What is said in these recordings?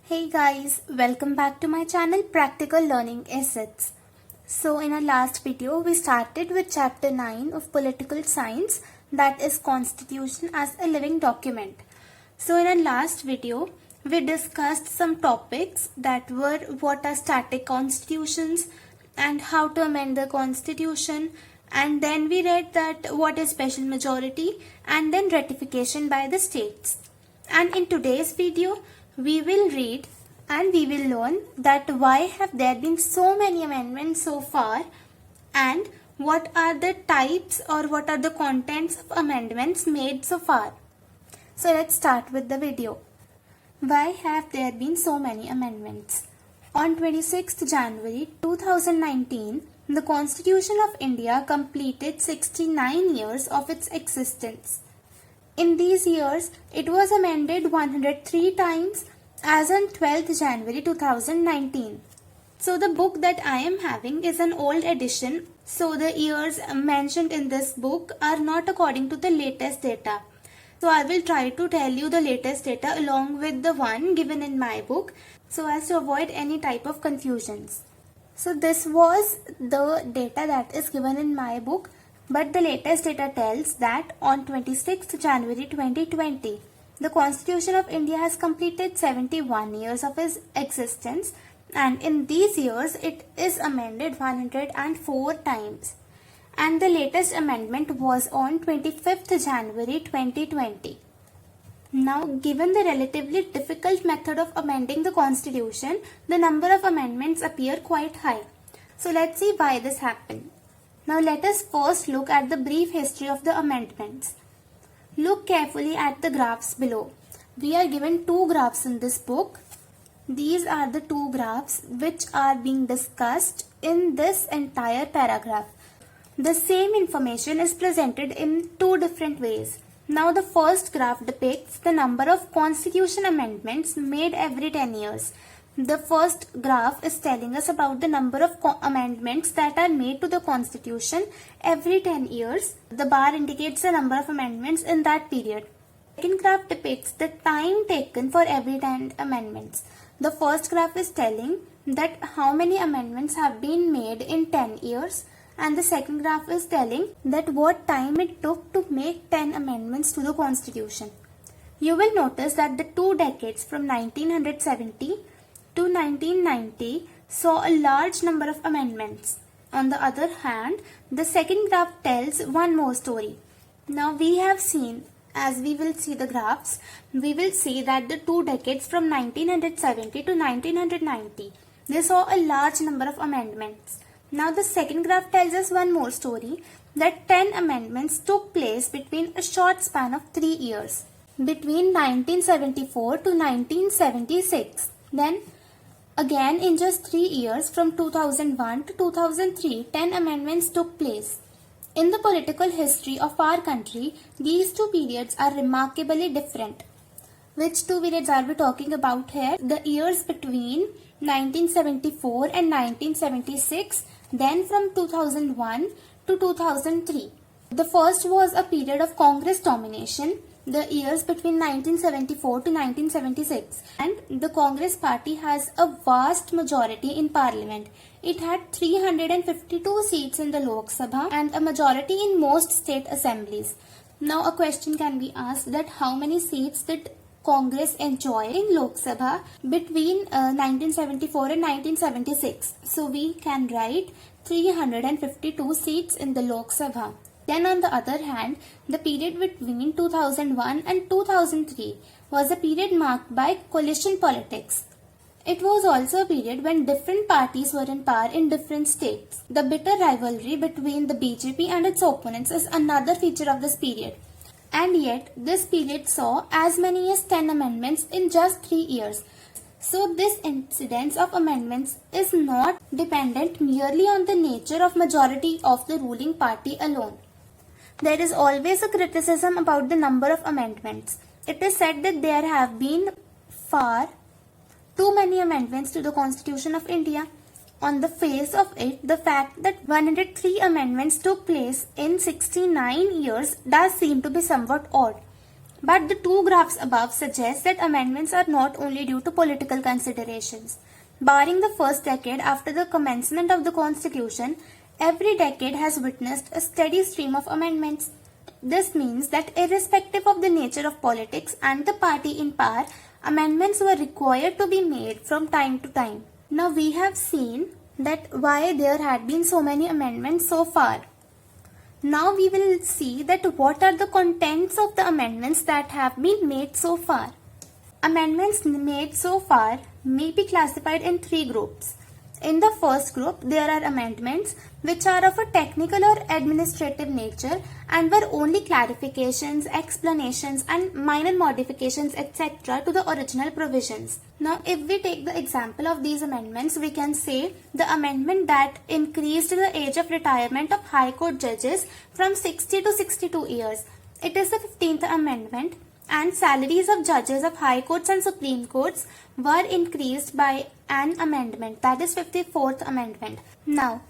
Hey guys, welcome back to my channel Practical Learning Assets. So in our last video, we started with chapter 9 of Political Science, that is Constitution as a living document. So in our last video, we discussed some topics that were what are static constitutions and how to amend the constitution, and then we read that what is special majority and then ratification by the states. And in today's video, we will read and we will learn that why have there been so many amendments so far and what are the types or what are the contents of amendments made so far. So let's start with the video. Why have there been so many amendments? On 26th January 2019, the Constitution of India completed 69 years of its existence. In these years, it was amended 103 times as on 12th January 2019. So the book that I am having is an old edition. So the years mentioned in this book are not according to the latest data. So I will try to tell you the latest data along with the one given in my book so as to avoid any type of confusions. So this was the data that is given in my book. But the latest data tells that on 26th January 2020, the Constitution of India has completed 71 years of its existence, and in these years it is amended 104 times. And the latest amendment was on 25th January 2020. Now, given the relatively difficult method of amending the Constitution, the number of amendments appear quite high. So let's see why this happened. Now let us first look at the brief history of the amendments. Look carefully at the graphs below. We are given two graphs in this book. These are the two graphs which are being discussed in this entire paragraph. The same information is presented in two different ways. Now the first graph depicts the number of constitution amendments made every 10 years. The first graph is telling us about the number of amendments that are made to the Constitution every 10 years. The bar indicates the number of amendments in that period. The second graph depicts the time taken for every 10 amendments. The first graph is telling that how many amendments have been made in 10 years, and the second graph is telling that what time it took to make 10 amendments to the Constitution. You will notice that the 2 decades from 1970 to 1990 saw a large number of amendments. On the other hand, the second graph tells one more story. Now we have seen, as we will see the graphs, we will see that the 2 decades from 1970 to 1990, they saw a large number of amendments. Now the second graph tells us one more story, that 10 amendments took place between a short span of 3 years, between 1974 to 1976. Then again, in just 3 years, from 2001 to 2003, 10 amendments took place. In the political history of our country, these two periods are remarkably different. Which two periods are we talking about here? The years between 1974 and 1976, then from 2001 to 2003. The first was a period of Congress domination, the years between 1974 to 1976, and the Congress party has a vast majority in parliament. It had 352 seats in the Lok Sabha and a majority in most state assemblies. Now a question can be asked that how many seats did Congress enjoy in Lok Sabha between 1974 and 1976? So we can write 352 seats in the Lok Sabha. Then on the other hand, the period between 2001 and 2003 was a period marked by coalition politics. It was also a period when different parties were in power in different states. The bitter rivalry between the BJP and its opponents is another feature of this period. And yet, this period saw as many as 10 amendments in just 3 years. So this incidence of amendments is not dependent merely on the nature of majority of the ruling party alone. There is always a criticism about the number of amendments. It is said that there have been far too many amendments to the Constitution of India. On the face of it, the fact that 103 amendments took place in 69 years does seem to be somewhat odd. But the two graphs above suggest that amendments are not only due to political considerations. Barring the first decade after the commencement of the Constitution, every decade has witnessed a steady stream of amendments. This means that irrespective of the nature of politics and the party in power, amendments were required to be made from time to time. Now we have seen that why there had been so many amendments so far. Now we will see that what are the contents of the amendments that have been made so far. Amendments made so far may be classified in three groups. In the first group, there are amendments which are of a technical or administrative nature and were only clarifications, explanations and minor modifications etc. to the original provisions. Now, if we take the example of these amendments, we can say the amendment that increased the age of retirement of High Court judges from 60 to 62 years. It is the 15th Amendment, and salaries of judges of High Courts and Supreme Courts were increased by an amendment, that is 54th Amendment. Now,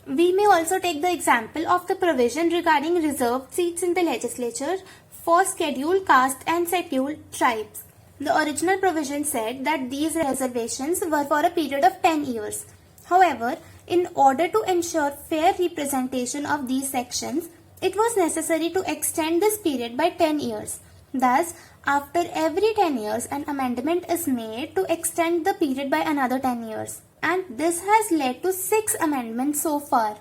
we may also take the example of the provision regarding reserved seats in the legislature for scheduled caste and scheduled tribes. The original provision said that these reservations were for a period of 10 years. However, in order to ensure fair representation of these sections, it was necessary to extend this period by 10 years. Thus, after every 10 years, an amendment is made to extend the period by another 10 years. And this has led to 6 amendments so far.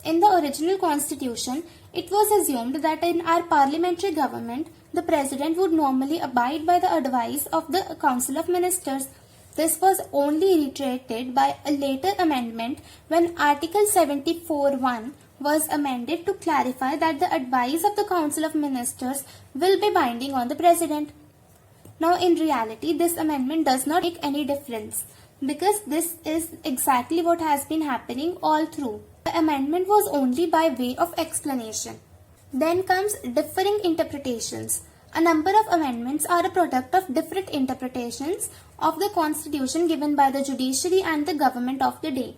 In the original constitution, it was assumed that in our parliamentary government, the president would normally abide by the advice of the Council of Ministers. This was only reiterated by a later amendment when Article 74(1) was amended to clarify that the advice of the Council of Ministers will be binding on the President. Now, in reality, this amendment does not make any difference because this is exactly what has been happening all through. The amendment was only by way of explanation. Then comes differing interpretations. A number of amendments are a product of different interpretations of the Constitution given by the judiciary and the government of the day.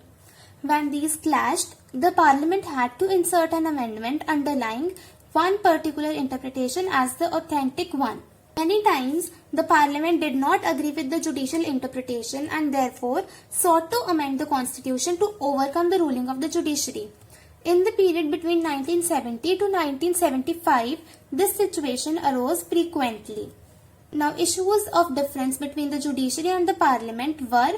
When these clashed, the Parliament had to insert an amendment underlying one particular interpretation as the authentic one. Many times, the Parliament did not agree with the judicial interpretation and therefore sought to amend the Constitution to overcome the ruling of the judiciary. In the period between 1970 to 1975, this situation arose frequently. Now, issues of difference between the judiciary and the Parliament were: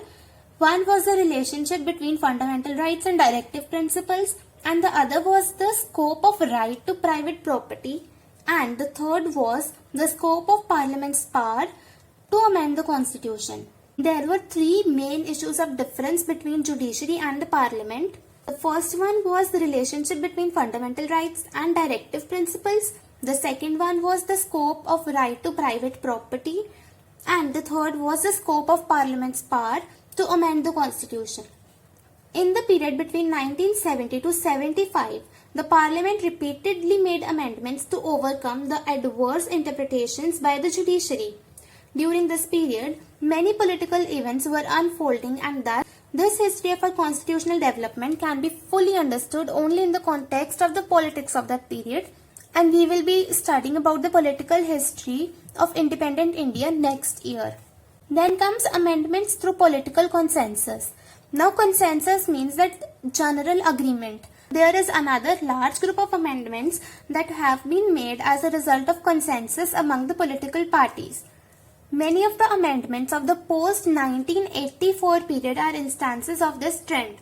one was the relationship between fundamental rights and directive principles, and the other was the scope of right to private property, and the third was the scope of Parliament's power to amend the Constitution. There were 3 main issues of difference between judiciary and the Parliament. The first one was the relationship between fundamental rights and directive principles. The second one was the scope of right to private property, and the third was the scope of Parliament's power to amend the Constitution. In the period between 1970 to 75, the Parliament repeatedly made amendments to overcome the adverse interpretations by the judiciary. During this period, many political events were unfolding, and thus this history of our constitutional development can be fully understood only in the context of the politics of that period, and we will be studying about the political history of independent India next year. Then comes amendments through political consensus. Now, consensus means that general agreement. There is another large group of amendments that have been made as a result of consensus among the political parties. Many of the amendments of the post-1984 period are instances of this trend.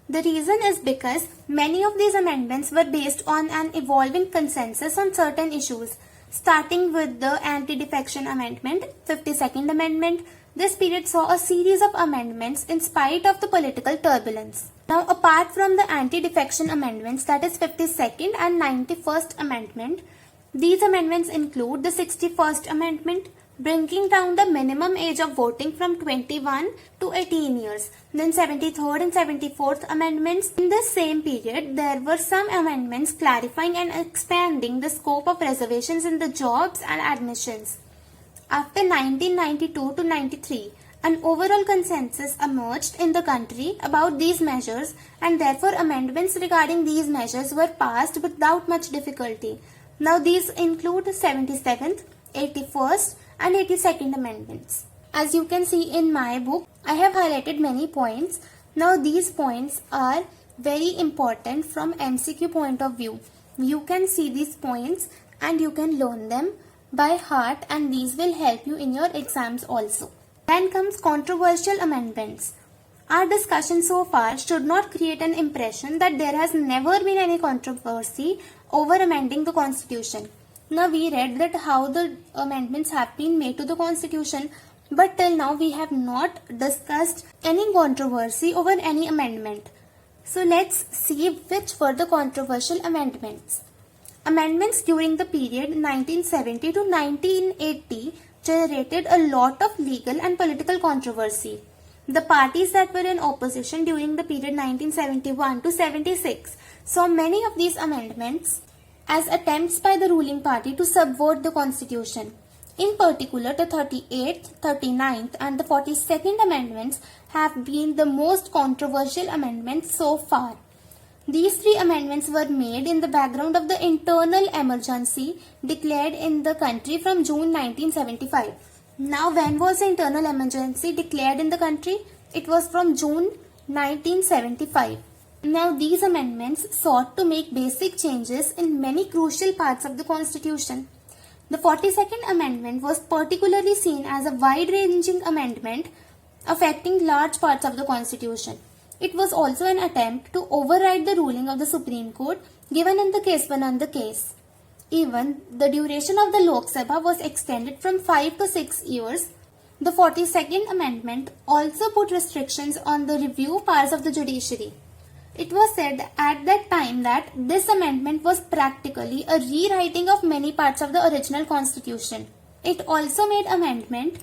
The reason is because many of these amendments were based on an evolving consensus on certain issues, starting with the Anti-Defection Amendment, 52nd Amendment. This period saw a series of amendments in spite of the political turbulence. Now, apart from the Anti-Defection Amendments, that is 52nd and 91st Amendment, these amendments include the 61st Amendment, bringing down the minimum age of voting from 21 to 18 years. Then 73rd and 74th Amendments. In the same period, there were some amendments clarifying and expanding the scope of reservations in the jobs and admissions. After 1992 to 93, an overall consensus emerged in the country about these measures, and therefore amendments regarding these measures were passed without much difficulty. Now these include 77th, 81st and 82nd amendments. As you can see in my book, I have highlighted many points. Now these points are very important from MCQ point of view. You can see these points and you can learn them by heart, and these will help you in your exams also. Then comes controversial amendments. Our discussion so far should not create an impression that there has never been any controversy over amending the constitution. Now we read that how the amendments have been made to the constitution, but till now we have not discussed any controversy over any amendment. So let's see which were the controversial amendments. Amendments during the period 1970 to 1980 generated a lot of legal and political controversy. The parties that were in opposition during the period 1971 to 76 saw many of these amendments as attempts by the ruling party to subvert the constitution. In particular, the 38th, 39th and the 42nd amendments have been the most controversial amendments so far. These three amendments were made in the background of the internal emergency declared in the country from June 1975. Now, when was the internal emergency declared in the country? It was from June 1975. Now, these amendments sought to make basic changes in many crucial parts of the Constitution. The 42nd Amendment was particularly seen as a wide-ranging amendment affecting large parts of the Constitution. It was also an attempt to override the ruling of the Supreme Court given in the case Bananda case. Even the duration of the Lok Sabha was extended from 5 to 6 years. The 42nd Amendment also put restrictions on the review powers of the judiciary. It was said at that time that this amendment was practically a rewriting of many parts of the original constitution. It also made amendment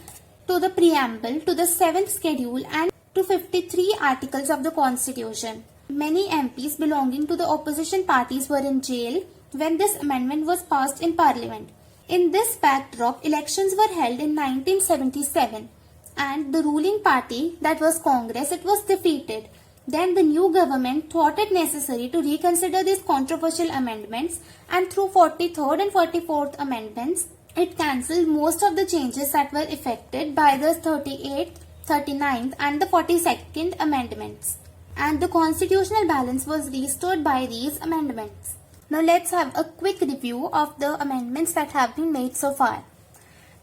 to the preamble, to the 7th schedule and to 53 articles of the constitution. Many MPs belonging to the opposition parties were in jail when this amendment was passed in parliament. In this backdrop, elections were held in 1977 and the ruling party, that was Congress, it was defeated. Then the new government thought it necessary to reconsider these controversial amendments, and through 43rd and 44th amendments, it cancelled most of the changes that were effected by the 38th, 39th and the 42nd amendments. And the constitutional balance was restored by these amendments. Now let's have a quick review of the amendments that have been made so far.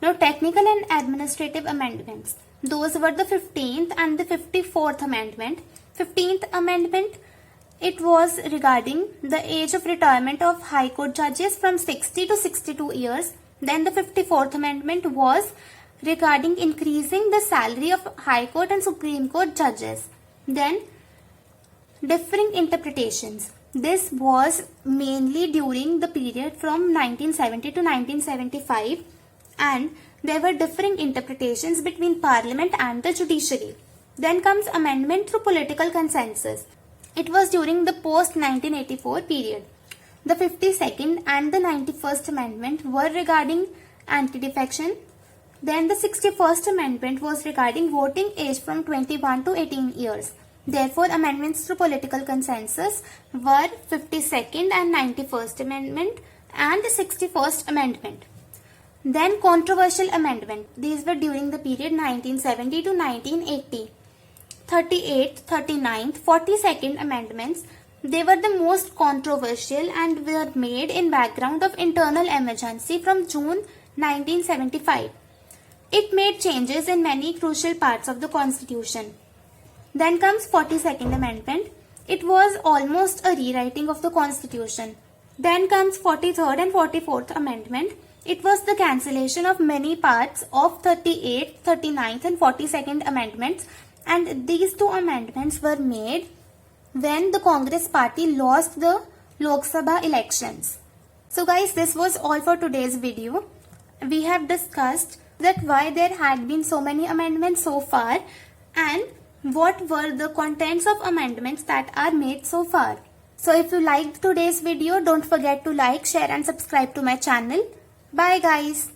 Now technical and administrative amendments. Those were the 15th and the 54th amendment. 15th amendment, it was regarding the age of retirement of High Court judges from 60 to 62 years. Then the 54th amendment was regarding increasing the salary of High Court and Supreme Court judges. Then differing interpretations. This was mainly during the period from 1970 to 1975, and there were differing interpretations between Parliament and the judiciary. Then comes amendment through political consensus. It was during the post-1984 period. The 52nd and the 91st amendment were regarding anti-defection. Then the 61st amendment was regarding voting age from 21 to 18 years. Therefore, amendments through political consensus were 52nd and 91st amendment and the 61st amendment. Then controversial amendment. These were during the period 1970 to 1980. 38th, 39th, 42nd amendments, they were the most controversial and were made in background of internal emergency from June 1975. It made changes in many crucial parts of the constitution. Then comes 42nd amendment. It was almost a rewriting of the constitution. Then comes 43rd and 44th amendment. It was the cancellation of many parts of 38th, 39th and 42nd amendments, and these two amendments were made when the Congress party lost the Lok Sabha elections. So guys, this was all for today's video. We have discussed that why there had been so many amendments so far and what were the contents of amendments that are made so far. So if you liked today's video, don't forget to like, share and subscribe to my channel. Bye guys.